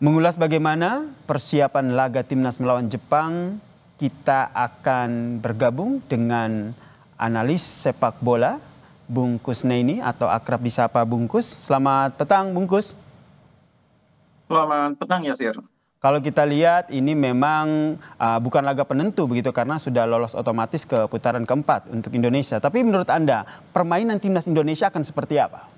Mengulas bagaimana persiapan laga timnas melawan Jepang, kita akan bergabung dengan analis sepak bola Bung Kusnaini atau akrab disapa Bungkus. Selamat petang Bungkus. Selamat petang Yasir. Kalau kita lihat ini memang bukan laga penentu begitu karena sudah lolos otomatis ke putaran keempat untuk Indonesia. Tapi menurut Anda permainan timnas Indonesia akan seperti apa?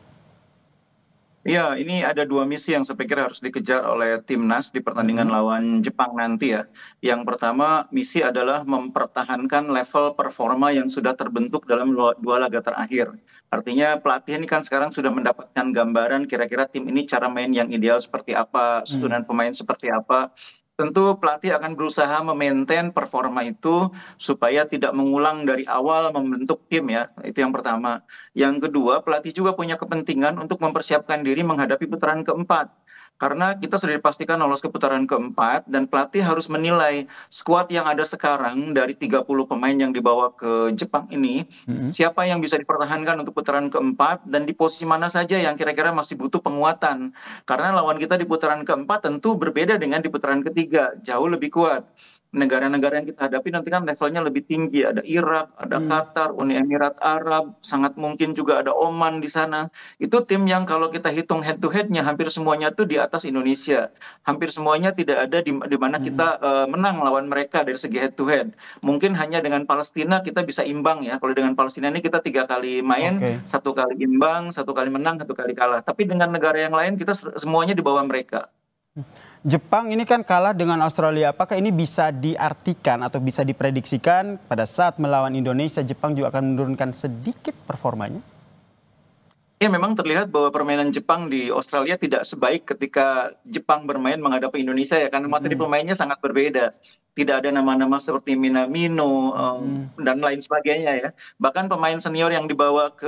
Iya, ini ada dua misi yang saya pikir harus dikejar oleh timnas di pertandingan lawan Jepang nanti ya. Yang pertama misi adalah mempertahankan level performa yang sudah terbentuk dalam dua laga terakhir. Artinya pelatih ini kan sekarang sudah mendapatkan gambaran kira-kira tim ini cara main yang ideal seperti apa, susunan pemain seperti apa. Tentu pelatih akan berusaha memaintain performa itu supaya tidak mengulang dari awal membentuk tim ya. Itu yang pertama. Yang kedua, pelatih juga punya kepentingan untuk mempersiapkan diri menghadapi putaran keempat. Karena kita sudah dipastikan lolos ke putaran keempat dan pelatih harus menilai skuad yang ada sekarang dari 30 pemain yang dibawa ke Jepang ini, siapa yang bisa dipertahankan untuk putaran keempat dan di posisi mana saja yang kira-kira masih butuh penguatan. Karena lawan kita di putaran keempat tentu berbeda dengan di putaran ketiga, jauh lebih kuat. Negara-negara yang kita hadapi nanti kan levelnya lebih tinggi. Ada Irak, ada Qatar, Uni Emirat Arab, sangat mungkin juga ada Oman di sana. Itu tim yang kalau kita hitung head to head-nya hampir semuanya tuh di atas Indonesia. Hampir semuanya tidak ada di mana kita menang lawan mereka dari segi head to head. Mungkin hanya dengan Palestina kita bisa imbang ya. Kalau dengan Palestina ini kita 3 kali main, 1 kali imbang, 1 kali menang, 1 kali kalah. Tapi dengan negara yang lain kita semuanya di bawah mereka. Jepang ini kan kalah dengan Australia. Apakah ini bisa diartikan atau bisa diprediksikan pada saat melawan Indonesia, Jepang juga akan menurunkan sedikit performanya? Ya memang terlihat bahwa permainan Jepang di Australia tidak sebaik ketika Jepang bermain menghadapi Indonesia ya, karena materi pemainnya sangat berbeda. Tidak ada nama-nama seperti Minamino dan lain sebagainya ya. Bahkan pemain senior yang dibawa ke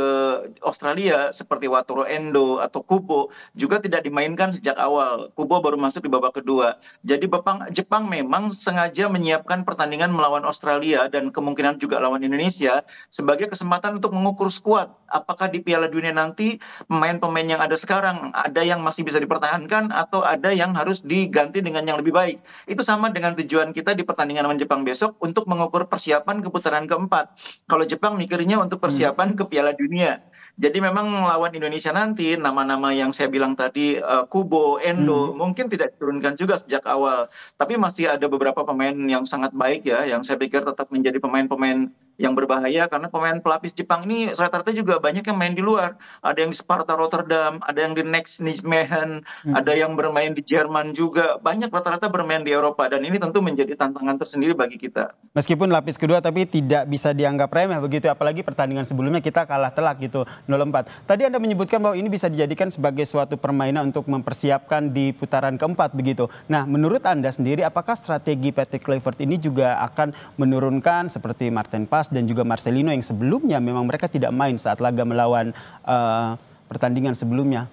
Australia seperti Wataru Endo atau Kubo juga tidak dimainkan sejak awal. Kubo baru masuk di babak kedua. Jadi Jepang memang sengaja menyiapkan pertandingan melawan Australia dan kemungkinan juga lawan Indonesia sebagai kesempatan untuk mengukur skuad. Apakah di Piala Dunia nanti pemain-pemain yang ada sekarang ada yang masih bisa dipertahankan atau ada yang harus diganti dengan yang lebih baik. Itu sama dengan tujuan kita di pertandingan lawan Jepang besok untuk mengukur persiapan ke putaran keempat. Kalau Jepang mikirnya untuk persiapan ke Piala Dunia. Jadi memang lawan Indonesia nanti nama-nama yang saya bilang tadi Kubo, Endo mungkin tidak diturunkan juga sejak awal. Tapi masih ada beberapa pemain yang sangat baik ya yang saya pikir tetap menjadi pemain-pemain yang berbahaya karena pemain pelapis Jepang ini rata-rata juga banyak yang main di luar. Ada yang di Sparta Rotterdam, ada yang di Next Nijmegen, ada yang bermain di Jerman juga. Banyak rata-rata bermain di Eropa dan ini tentu menjadi tantangan tersendiri bagi kita. Meskipun lapis kedua tapi tidak bisa dianggap remeh begitu, apalagi pertandingan sebelumnya kita kalah telak gitu 0-4. Tadi Anda menyebutkan bahwa ini bisa dijadikan sebagai suatu permainan untuk mempersiapkan di putaran keempat begitu. Nah, menurut Anda sendiri apakah strategi Patrick Kluivert ini juga akan menurunkan seperti Martin Pas dan juga Marcelino yang sebelumnya memang mereka tidak main saat laga melawan pertandingan sebelumnya?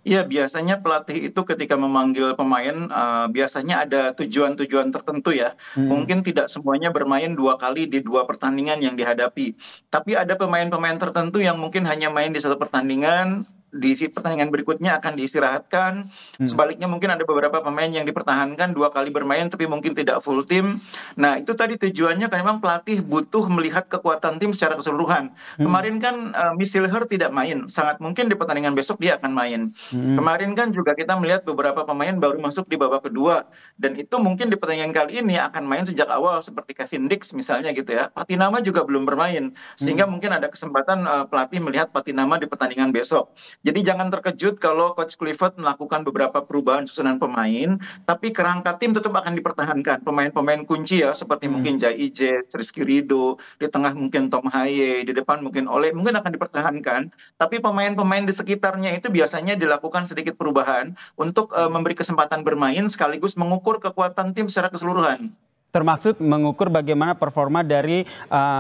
Iya, biasanya pelatih itu ketika memanggil pemain biasanya ada tujuan-tujuan tertentu ya. Mungkin tidak semuanya bermain 2 kali di 2 pertandingan yang dihadapi. Tapi ada pemain-pemain tertentu yang mungkin hanya main di 1 pertandingan, di pertandingan berikutnya akan diistirahatkan. Sebaliknya mungkin ada beberapa pemain yang dipertahankan 2 kali bermain tapi mungkin tidak full tim. Nah itu tadi tujuannya kan memang pelatih butuh melihat kekuatan tim secara keseluruhan. Kemarin kan Misilher tidak main, sangat mungkin di pertandingan besok dia akan main. Kemarin kan juga kita melihat beberapa pemain baru masuk di babak kedua dan itu mungkin di pertandingan kali ini akan main sejak awal seperti Kevin Dix misalnya gitu ya. Patinama juga belum bermain sehingga mungkin ada kesempatan pelatih melihat Patinama di pertandingan besok. Jadi jangan terkejut kalau Coach Kluivert melakukan beberapa perubahan susunan pemain, tapi kerangka tim tetap akan dipertahankan. Pemain-pemain kunci ya seperti mungkin Jai Ije, Rizky Ridho, di tengah mungkin Tom Haye, di depan mungkin Ole, mungkin akan dipertahankan. Tapi pemain-pemain di sekitarnya itu biasanya dilakukan sedikit perubahan untuk memberi kesempatan bermain sekaligus mengukur kekuatan tim secara keseluruhan. Termaksud mengukur bagaimana performa dari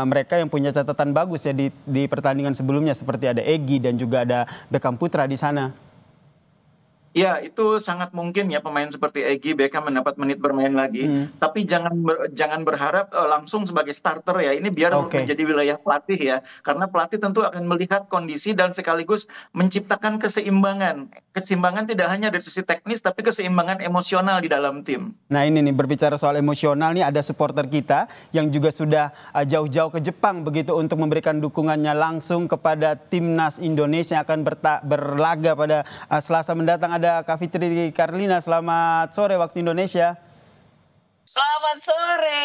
mereka yang punya catatan bagus ya di pertandingan sebelumnya seperti ada Egy dan juga ada Beckham Putra di sana. Ya, itu sangat mungkin ya pemain seperti Egy Beckham mendapat menit bermain lagi. Hmm, Tapi jangan berharap langsung sebagai starter ya. Ini biar oke. menjadi wilayah pelatih ya. Karena pelatih tentu akan melihat kondisi dan sekaligus menciptakan keseimbangan. Keseimbangan tidak hanya dari sisi teknis, tapi keseimbangan emosional di dalam tim. Nah ini nih berbicara soal emosional nih ada supporter kita yang juga sudah jauh-jauh ke Jepang begitu untuk memberikan dukungannya langsung kepada timnas Indonesia yang akan berlaga pada Selasa mendatang. Ada Kak Fitri Karlina, selamat sore waktu Indonesia. Selamat sore.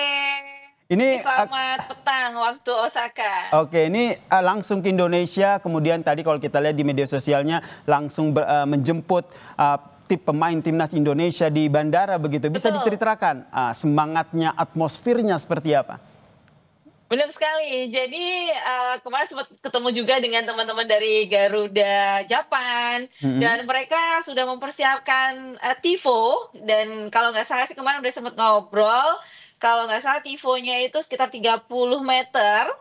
Ini Ini selamat petang waktu Osaka. oke, ini langsung ke Indonesia, kemudian tadi kalau kita lihat di media sosialnya langsung menjemput tim pemain timnas Indonesia di bandara begitu. Bisa Betul, diceritakan semangatnya, atmosfernya seperti apa? benar sekali. Jadi kemarin sempat ketemu juga dengan teman-teman dari Garuda Japan Mhm. dan mereka sudah mempersiapkan tifo dan kalau nggak salah sih kemarin udah sempat ngobrol. Kalau nggak salah tifonya itu sekitar 30 meter.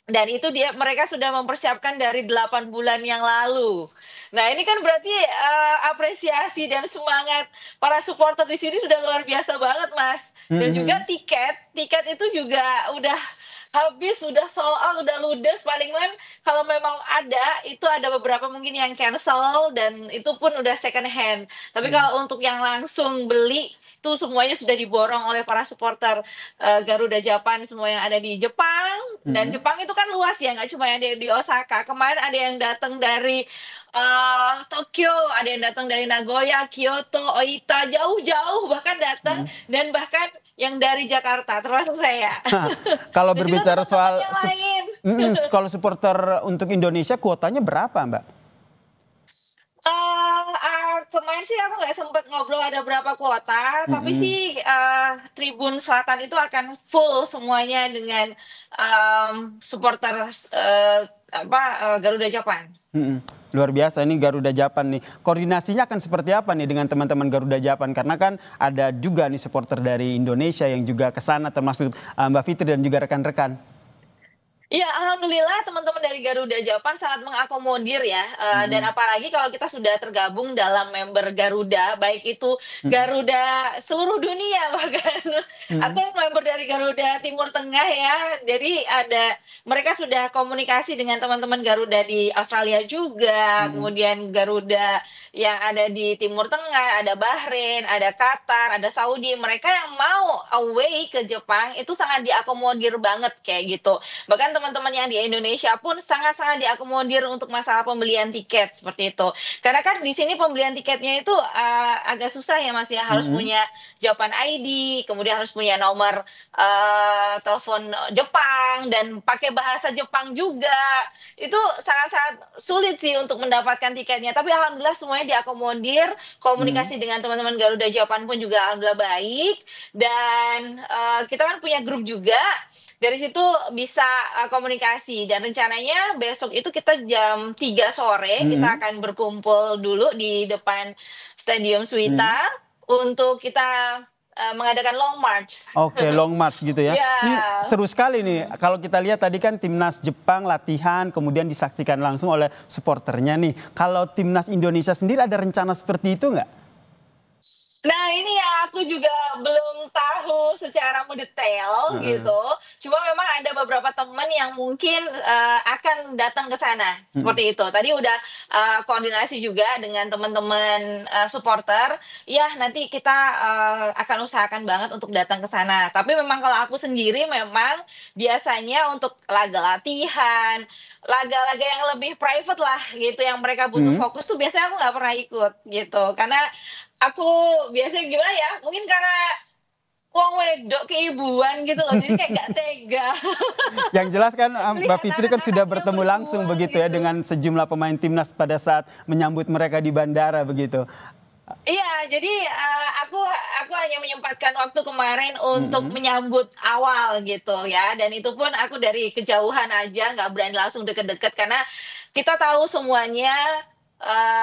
Dan itu mereka sudah mempersiapkan dari 8 bulan yang lalu. Nah, ini kan berarti apresiasi dan semangat para supporter di sini sudah luar biasa banget, Mas. Dan juga Mhm. tiket itu juga udah habis, udah sold out, udah ludes. Palingan kalau memang ada, itu ada beberapa mungkin yang cancel dan itu pun udah second hand. Tapi Mhm. kalau untuk yang langsung beli, itu semuanya sudah diborong oleh para supporter Garuda Japan semua yang ada di Jepang. Dan Mhm. Jepang itu kan luas ya, nggak cuma yang ada di Osaka. Kemarin ada yang datang dari Tokyo, ada yang datang dari Nagoya, Kyoto, Oita, jauh-jauh bahkan datang Mhm. dan bahkan yang dari Jakarta, termasuk saya. Kalau Dan juga berbicara teman-teman soal yang lain. kalau supporter untuk Indonesia kuotanya berapa, Mbak? Kemarin sih aku nggak sempet ngobrol ada berapa kuota, tapi Mhm. sih Tribun Selatan itu akan full semuanya dengan supporter Garuda Japan. Mhm. Luar biasa ini Garuda Japan nih. Koordinasinya akan seperti apa nih dengan teman-teman Garuda Japan? Karena kan ada juga nih supporter dari Indonesia yang juga ke sana termasuk Mbak Fitri dan juga rekan-rekan. Iya, alhamdulillah teman-teman dari Garuda Japan sangat mengakomodir ya, dan Mhm. apalagi kalau kita sudah tergabung dalam member Garuda, baik itu Mhm. Garuda seluruh dunia bahkan, Mhm. atau member dari Garuda Timur Tengah ya. Jadi mereka sudah komunikasi dengan teman-teman Garuda di Australia juga, Mhm. kemudian Garuda yang ada di Timur Tengah, ada Bahrain, ada Qatar, ada Saudi. Mereka yang mau away ke Jepang itu sangat diakomodir banget kayak gitu. Bahkan teman-teman yang di Indonesia pun sangat-sangat diakomodir untuk masalah pembelian tiket seperti itu. Karena kan di sini pembelian tiketnya itu agak susah ya Mas ya, harus Mhm. punya Japan ID, kemudian harus punya nomor telepon Jepang dan pakai bahasa Jepang juga. Itu sangat-sangat sulit sih untuk mendapatkan tiketnya. Tapi alhamdulillah semuanya diakomodir, Mhm. komunikasi dengan teman-teman Garuda Japan pun juga alhamdulillah baik dan kita kan punya grup juga dari situ bisa komunikasi dan rencananya besok itu kita jam 3 sore kita Mhm. akan berkumpul dulu di depan Stadium Mhm. Suwita untuk kita mengadakan long march. Oke, long march gitu ya. Ya. Ini seru sekali nih. Kalau kita lihat tadi kan timnas Jepang latihan, kemudian disaksikan langsung oleh supporternya nih. Kalau timnas Indonesia sendiri ada rencana seperti itu nggak? Nah, ini ya aku juga belum tahu secara mendetail Heeh. gitu. Cuma memang ada beberapa teman yang mungkin akan datang ke sana Mhm. seperti itu. Tadi udah koordinasi juga dengan teman-teman supporter. Ya, nanti kita akan usahakan banget untuk datang ke sana. Tapi memang kalau aku sendiri memang biasanya untuk laga latihan, laga-laga yang lebih private lah gitu, yang mereka butuh Mhm. fokus tuh biasanya aku nggak pernah ikut gitu. Karena aku biasanya gimana ya, mungkin karena wong wedok keibuan gitu loh, jadi kayak nggak tega Yang jelas kan Mbak melihat Fitri kan sudah anak-anaknya bertemu langsung berjuang begitu ya gitu. dengan sejumlah pemain timnas pada saat menyambut mereka di bandara begitu. Iya, jadi aku hanya menyempatkan waktu kemarin untuk Mhm. menyambut awal gitu ya, dan itu pun aku dari kejauhan aja, nggak berani langsung deket-deket karena kita tahu semuanya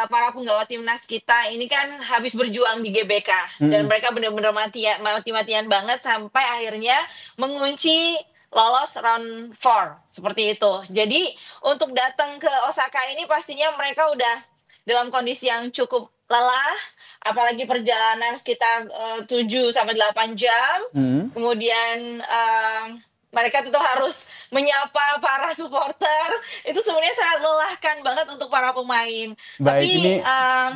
para penggawa timnas kita ini kan habis berjuang di GBK dan Mhm. mereka benar-benar mati-matian banget sampai akhirnya mengunci lolos round 4 seperti itu. Jadi untuk datang ke Osaka ini pastinya mereka udah dalam kondisi yang cukup lelah, apalagi perjalanan sekitar, 7 sampai 8 jam, Mhm. kemudian, mereka tentu harus menyapa para supporter, itu sebenarnya sangat melelahkan banget untuk para pemain. Baik, Tapi, ini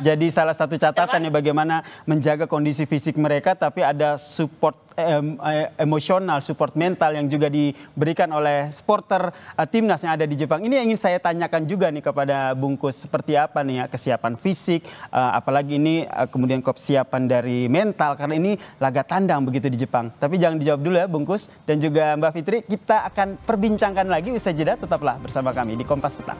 jadi salah satu kenapa? catatan ya bagaimana menjaga kondisi fisik mereka, tapi ada support emosional, support mental yang juga diberikan oleh supporter timnas yang ada di Jepang. Ini yang ingin saya tanyakan juga nih kepada Bungkus, seperti apa nih ya kesiapan fisik, apalagi ini kemudian kesiapan dari mental, karena ini laga tandang begitu di Jepang. Tapi jangan dijawab dulu ya Bungkus dan juga Mbak Fitri, kita akan perbincangkan lagi usai jeda, tetaplah bersama kami di Kompas Petang.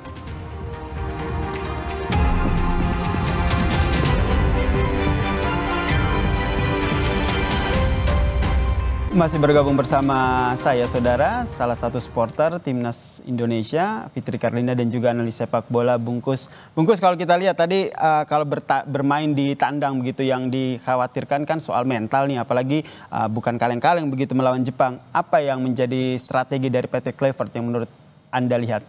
Masih bergabung bersama saya saudara, salah satu supporter Timnas Indonesia, Fitri Karlina, dan juga analis sepak bola Bungkus. Bungkus, kalau kita lihat tadi kalau bermain di tandang begitu yang dikhawatirkan kan soal mental nih, apalagi bukan kaleng-kaleng begitu melawan Jepang. Apa yang menjadi strategi dari Patrick Kluivert yang menurut Anda lihat?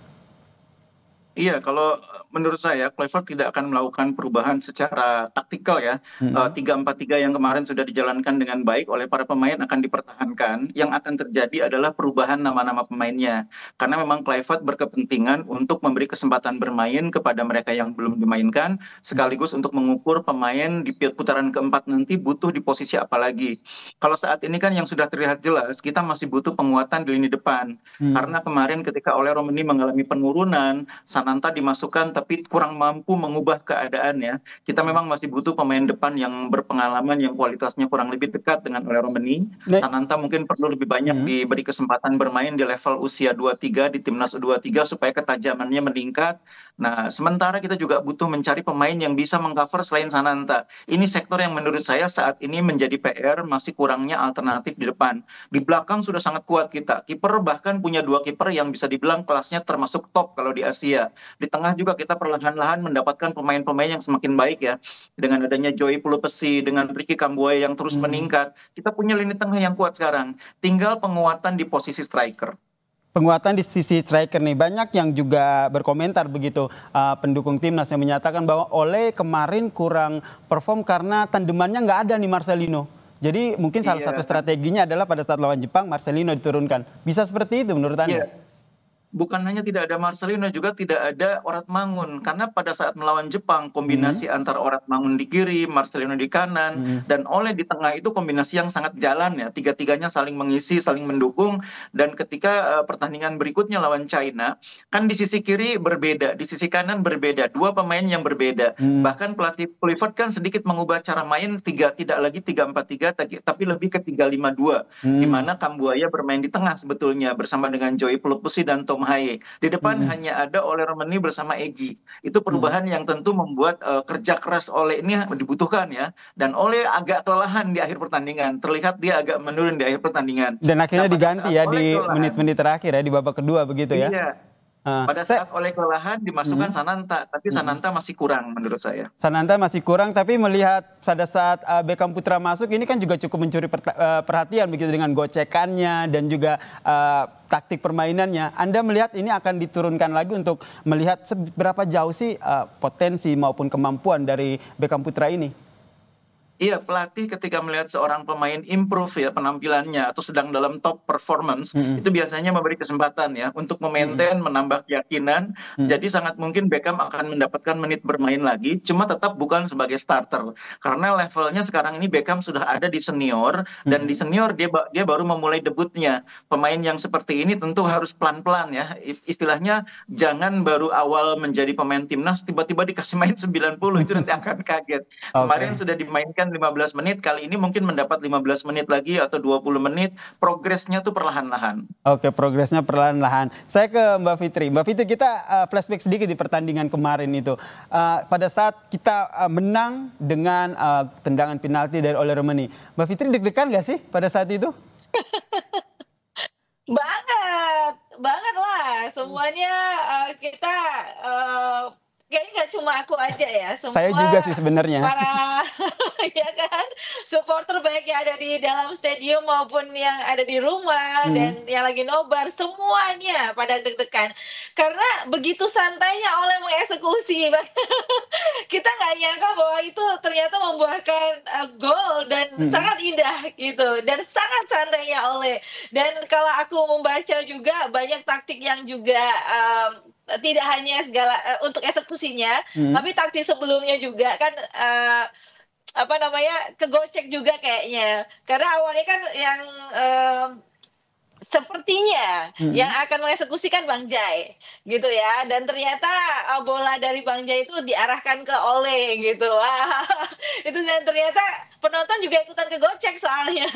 Iya, kalau menurut saya Kluivert tidak akan melakukan perubahan secara taktikal ya. 3-4-3 yang kemarin sudah dijalankan dengan baik oleh para pemain akan dipertahankan. Yang akan terjadi adalah perubahan nama-nama pemainnya. Karena memang Kluivert berkepentingan untuk memberi kesempatan bermain kepada mereka yang belum dimainkan, sekaligus untuk mengukur pemain di putaran keempat nanti butuh di posisi apa lagi. Kalau saat ini kan yang sudah terlihat jelas, kita masih butuh penguatan di lini depan. Karena kemarin ketika Ole Romeni mengalami penurunan, Sananta dimasukkan tapi kurang mampu mengubah keadaannya. Kita memang masih butuh pemain depan yang berpengalaman, yang kualitasnya kurang lebih dekat dengan Ole Romeni. Sananta mungkin perlu lebih banyak diberi kesempatan bermain di level usia 23 di timnas U23 supaya ketajamannya meningkat. Nah, sementara kita juga butuh mencari pemain yang bisa mengcover selain Sananta. Ini sektor yang menurut saya saat ini menjadi PR, masih kurangnya alternatif di depan. Di belakang sudah sangat kuat kita. Kiper bahkan punya 2 kiper yang bisa dibilang kelasnya termasuk top kalau di Asia. Di tengah juga kita perlahan-lahan mendapatkan pemain-pemain yang semakin baik ya. Dengan adanya Joey Pulupesi, dengan Ricky Kambuaya yang terus meningkat. Kita punya lini tengah yang kuat sekarang. Tinggal penguatan di posisi striker. Penguatan di sisi striker nih, banyak yang juga berkomentar begitu, pendukung timnas yang menyatakan bahwa Ole kemarin kurang perform karena tandemannya nggak ada nih Marcelino. Jadi mungkin salah satu strateginya adalah pada saat lawan Jepang Marcelino diturunkan. Bisa seperti itu menurut Anda? Bukan hanya tidak ada Marcelino, juga tidak ada Orat Mangun. Karena pada saat melawan Jepang, kombinasi antara Orat Mangun di kiri, Marcelino di kanan, dan Ole di tengah itu kombinasi yang sangat jalan ya. Tiga-tiganya saling mengisi, saling mendukung. Dan ketika pertandingan berikutnya lawan China, kan di sisi kiri berbeda, di sisi kanan berbeda. 2 pemain yang berbeda. Bahkan pelatih Kluivert kan sedikit mengubah cara main, tidak lagi 3-4-3, tapi lebih ke 3-5-2. Di mana Kambuaya bermain di tengah sebetulnya, bersama dengan Joey Pulupesi dan Tom Haye. Di depan hanya ada Ole Romeni bersama Egy. Itu perubahan yang tentu membuat kerja keras Ole ini dibutuhkan ya. Dan Ole agak kelelahan di akhir pertandingan. Terlihat dia agak menurun di akhir pertandingan. Dan akhirnya diganti ya di menit-menit terakhir ya, di babak kedua begitu ya. Iya. Pada saat Ole kelelahan dimasukkan Sananta, tapi Sananta masih kurang menurut saya. Sananta masih kurang, tapi melihat pada saat Beckham Putra masuk ini kan juga cukup mencuri perhatian begitu dengan gocekannya dan juga taktik permainannya. Anda melihat ini akan diturunkan lagi untuk melihat seberapa jauh sih potensi maupun kemampuan dari Beckham Putra ini? Iya, pelatih ketika melihat seorang pemain improve ya penampilannya atau sedang dalam top performance, itu biasanya memberi kesempatan ya untuk memaintain, menambah keyakinan. Jadi sangat mungkin Beckham akan mendapatkan menit bermain lagi, cuma tetap bukan sebagai starter. Karena levelnya sekarang ini Beckham sudah ada di senior, dan di senior dia baru memulai debutnya. Pemain yang seperti ini tentu harus pelan-pelan ya. Istilahnya jangan baru awal menjadi pemain timnas tiba-tiba dikasih main 90, itu nanti akan kaget. Kemarin sudah dimainkan 15 menit, kali ini mungkin mendapat 15 menit lagi atau 20 menit, progresnya tuh perlahan-lahan. Oke, progresnya perlahan-lahan. Saya ke Mbak Fitri. Mbak Fitri, kita flashback sedikit di pertandingan kemarin itu. Pada saat kita menang dengan tendangan penalti dari Ole Romeni, Mbak Fitri deg-degan nggak sih pada saat itu? Banget lah. Semuanya kita kayaknya nggak cuma aku aja ya. Saya juga sih sebenarnya. Para ya kan? Supporter baik yang ada di dalam stadium maupun yang ada di rumah dan yang lagi nobar, semuanya pada deg-degan. Karena begitu santainya Ole mengeksekusi, kita nggak nyangka bahwa itu ternyata membuahkan gol dan sangat indah gitu, dan sangat santainya Ole. Dan kalau aku membaca juga banyak taktik yang juga tidak hanya segala untuk eksekusinya, tapi taktik sebelumnya juga kan apa namanya, kegocek juga kayaknya. Karena awalnya kan yang sepertinya yang akan mengeksekusikan Bang Jai gitu ya, dan ternyata bola dari Bang Jai itu diarahkan ke Ole gitu. Wah, itu, dan ternyata penonton juga ikutan kegocek soalnya.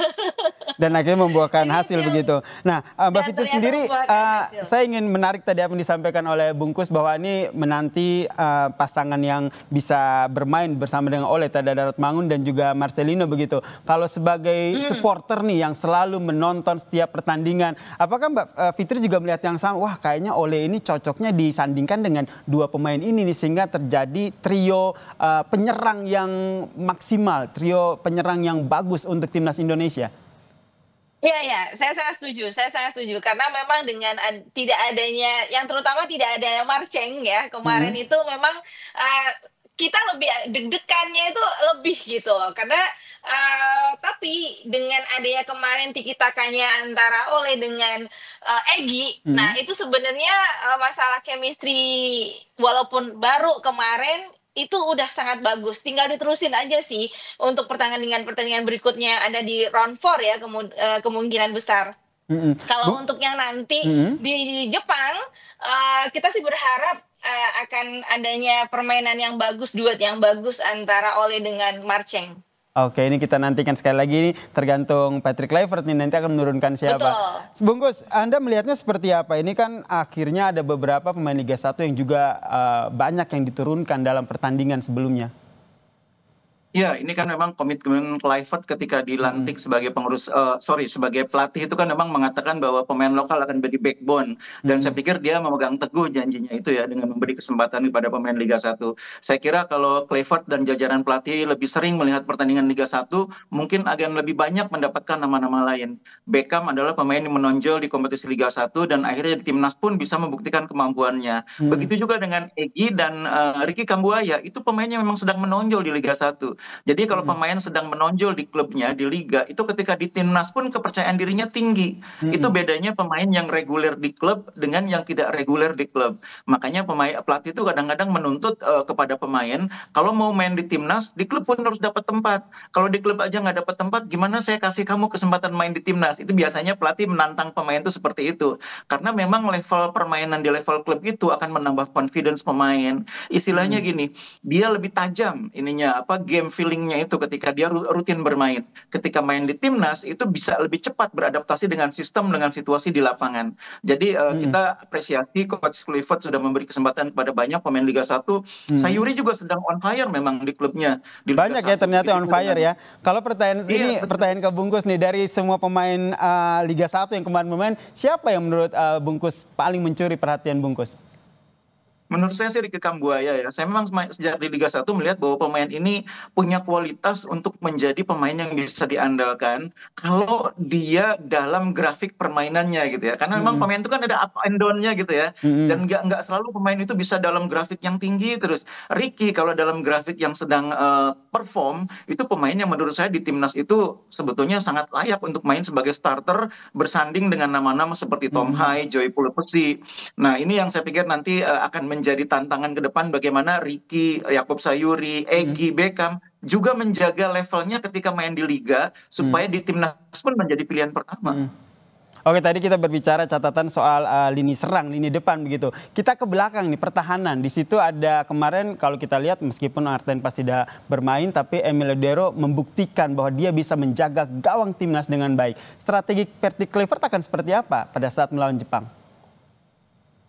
Dan akhirnya membuahkan Jadi hasil yang begitu. Nah, Mbak dan Fitri ternyata sendiri, membuahkan hasil. saya ingin menarik tadi apa yang disampaikan oleh Bungkus bahwa ini menanti pasangan yang bisa bermain bersama dengan Ole, Tada Daratmangun dan juga Marcelino begitu. Kalau sebagai supporter nih yang selalu menonton setiap pertandingan, apakah Mbak Fitri juga melihat yang sama? Wah, kayaknya Ole ini cocoknya disandingkan dengan dua pemain ini nih, sehingga terjadi trio penyerang yang maksimal, trio penyerang yang bagus untuk timnas Indonesia. Iya, ya, saya sangat setuju karena memang dengan tidak adanya, yang terutama tidak adanya Marceng ya kemarin itu memang kita lebih deg-degannya itu lebih gitu loh, karena tapi dengan adanya kemarin tiki-takanya antara Ole dengan Egy, nah itu sebenarnya masalah chemistry walaupun baru kemarin itu udah sangat bagus, tinggal diterusin aja sih untuk pertandingan-pertandingan berikutnya ada di round 4 ya, kemungkinan besar. Kalau untuk yang nanti di Jepang, kita sih berharap akan adanya permainan yang bagus, duet yang bagus antara Ole dengan Marceng. Oke, ini kita nantikan sekali lagi, ini tergantung Patrick Kluivert nih nanti akan menurunkan siapa. Betul. Bungkus, Anda melihatnya seperti apa? Ini kan akhirnya ada beberapa pemain Liga 1 yang juga banyak yang diturunkan dalam pertandingan sebelumnya. Ya, ini kan memang komitmen Kluivert ketika dilantik sebagai sebagai pelatih itu kan memang mengatakan bahwa pemain lokal akan menjadi backbone. Dan saya pikir dia memegang teguh janjinya itu ya dengan memberi kesempatan kepada pemain Liga 1. Saya kira kalau Kluivert dan jajaran pelatih lebih sering melihat pertandingan Liga 1, mungkin akan lebih banyak mendapatkan nama-nama lain. Beckham adalah pemain yang menonjol di kompetisi Liga 1 dan akhirnya di timnas pun bisa membuktikan kemampuannya. Begitu juga dengan Egy dan Ricky Kambuaya, itu pemain yang memang sedang menonjol di Liga 1. Jadi kalau pemain sedang menonjol di klubnya, di liga, itu ketika di timnas pun kepercayaan dirinya tinggi. Itu bedanya pemain yang reguler di klub dengan yang tidak reguler di klub. Makanya pelatih itu kadang-kadang menuntut kepada pemain, kalau mau main di timnas, di klub pun harus dapat tempat. Kalau di klub aja nggak dapat tempat, gimana saya kasih kamu kesempatan main di timnas? Itu biasanya pelatih menantang pemain itu seperti itu. Karena memang level permainan di level klub itu akan menambah confidence pemain. Istilahnya gini, dia lebih tajam ininya, game feelingnya itu ketika dia rutin bermain. Ketika main di timnas itu bisa lebih cepat beradaptasi dengan sistem, dengan situasi di lapangan. Jadi kita apresiasi Coach Kluivert sudah memberi kesempatan kepada banyak pemain Liga 1. Sayuri juga sedang on fire memang di klubnya. Di Liga banyak 1, ya ternyata on fire ya. Kalau pertanyaan ini betul. Pertanyaan ke Bungkus nih, dari semua pemain Liga 1 yang kemarin bermain, siapa yang menurut Bungkus paling mencuri perhatian Bungkus? Menurut saya sih Ricky Kambuaya ya. Saya memang sejak di Liga 1 melihat bahwa pemain ini punya kualitas untuk menjadi pemain yang bisa diandalkan kalau dia dalam grafik permainannya gitu ya. Karena memang pemain itu kan ada up and down-nya gitu ya. Dan nggak selalu pemain itu bisa dalam grafik yang tinggi terus. Ricky kalau dalam grafik yang sedang perform, itu pemain yang menurut saya di timnas itu sebetulnya sangat layak untuk main sebagai starter bersanding dengan nama-nama seperti Tom Hai, Joy Pulpesi. Nah, ini yang saya pikir nanti akan menjadi tantangan ke depan, bagaimana Ricky, Yaakob Sayuri, Egy, Beckham juga menjaga levelnya ketika main di liga supaya di timnas pun menjadi pilihan pertama. Oke, tadi kita berbicara catatan soal lini serang, lini depan begitu. Kita ke belakang nih, pertahanan. Di situ ada kemarin kalau kita lihat meskipun Arten pas tidak bermain, tapi Emil Lodeiro membuktikan bahwa dia bisa menjaga gawang timnas dengan baik. Strategi Patrick Kluivert akan seperti apa pada saat melawan Jepang?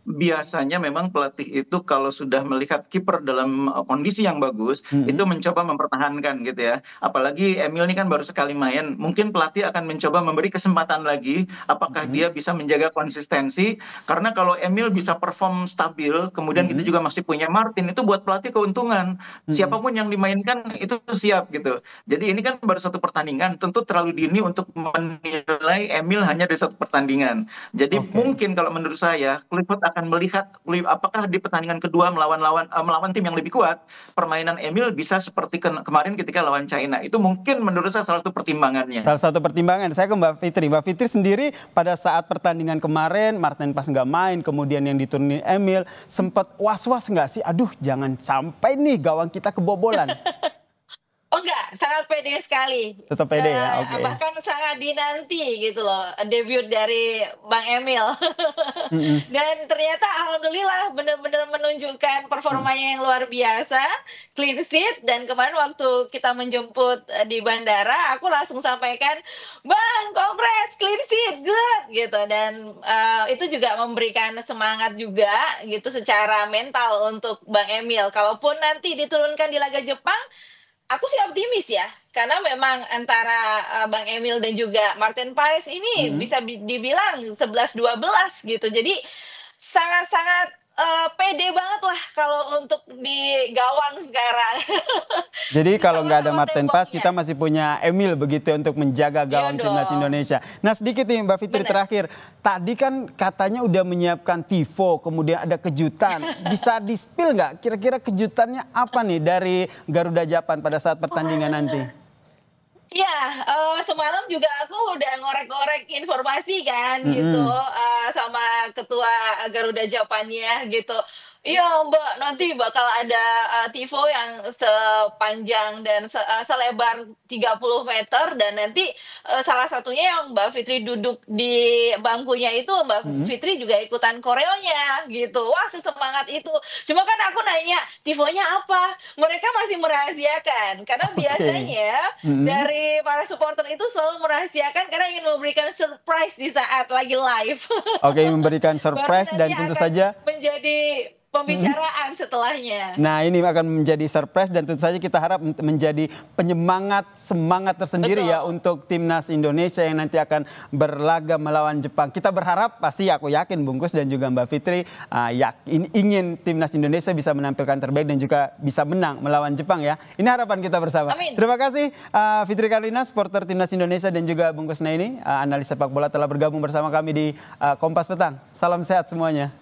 biasanya memang pelatih itu kalau sudah melihat kiper dalam kondisi yang bagus, itu Mhm, mencoba mempertahankan gitu ya. Apalagi Emil ini kan baru sekali main, mungkin pelatih akan mencoba memberi kesempatan lagi, apakah mhm, dia bisa menjaga konsistensi. Karena kalau Emil bisa perform stabil, kemudian kita mhm, juga masih punya Martin, itu buat pelatih keuntungan. mhm. Siapapun yang dimainkan itu siap gitu. Jadi ini kan baru satu pertandingan, tentu terlalu dini untuk menilai Emil hanya dari satu pertandingan. Jadi Oke. mungkin kalau menurut saya Clifford akan melihat apakah di pertandingan kedua melawan tim yang lebih kuat, permainan Emil bisa seperti kemarin ketika lawan China. Itu mungkin menurut saya salah satu pertimbangannya. Salah satu pertimbangan, saya ke Mbak Fitri. Mbak Fitri sendiri pada saat pertandingan kemarin, Martin pas nggak main, kemudian yang diturunin Emil, sempat was-was nggak sih? Aduh, jangan sampai nih gawang kita kebobolan. Oh enggak, sangat pede sekali. Tetap pede ya, oke. Bahkan sangat dinanti gitu loh, debut dari Bang Emil. Mhm, Dan ternyata alhamdulillah benar-benar menunjukkan mhm. performanya yang luar biasa, clean sheet, dan kemarin waktu kita menjemput, di bandara, aku langsung sampaikan, "Bang, congrats, clean sheet, good!" Gitu. Dan, itu juga memberikan semangat juga gitu secara mental untuk Bang Emil. Kalaupun nanti diturunkan di laga Jepang, aku sih optimis ya, karena memang antara, Bang Emil dan juga Martin Paes ini Mhm. bisa dibilang 11-12 gitu. Jadi sangat-sangat, pede banget lah kalau untuk di gawang sekarang. Jadi kalau nggak ada Sama-sama Martin Paes, temboknya. kita masih punya Emil begitu untuk menjaga Iya gawang timnas dong, Indonesia. Nah sedikit nih Mbak Fitri bener. terakhir. Tadi kan katanya udah menyiapkan tifo, kemudian ada kejutan. Bisa di-spill nggak kira-kira kejutannya apa nih dari Garuda Japan pada saat pertandingan nanti? Iya, semalam juga aku udah ngorek-ngorek informasi kan gitu, Mhm. sama ketua Garuda Japannya gitu. "Iya Mbak, nanti bakal ada, tifo yang sepanjang dan selebar 30 meter dan nanti, salah satunya yang Mbak Fitri duduk di bangkunya itu Mbak Mhm. Fitri juga ikutan koreonya," gitu. Wah, sesemangat itu. Cuma kan aku nanya, "Tifonya apa?" Mereka masih merahasiakan, karena Oke. biasanya Mhm. dari para supporter itu selalu merahasiakan karena ingin memberikan surprise di saat lagi live. Oke, memberikan Baru surprise nanti dan tentu akan saja. menjadi Mhm. pembicaraan setelahnya. Nah ini akan menjadi surprise dan tentu saja kita harap menjadi semangat tersendiri ya Betul. untuk timnas Indonesia yang nanti akan berlaga melawan Jepang. Kita berharap pasti aku yakin Bungkus dan juga Mbak Fitri ingin timnas Indonesia bisa menampilkan terbaik dan juga bisa menang melawan Jepang ya. Ini harapan kita bersama. Amin. Terima kasih Fitri Karlina, supporter timnas Indonesia dan juga Bungkus Naini, analis sepak bola telah bergabung bersama kami di Kompas Petang. Salam sehat semuanya.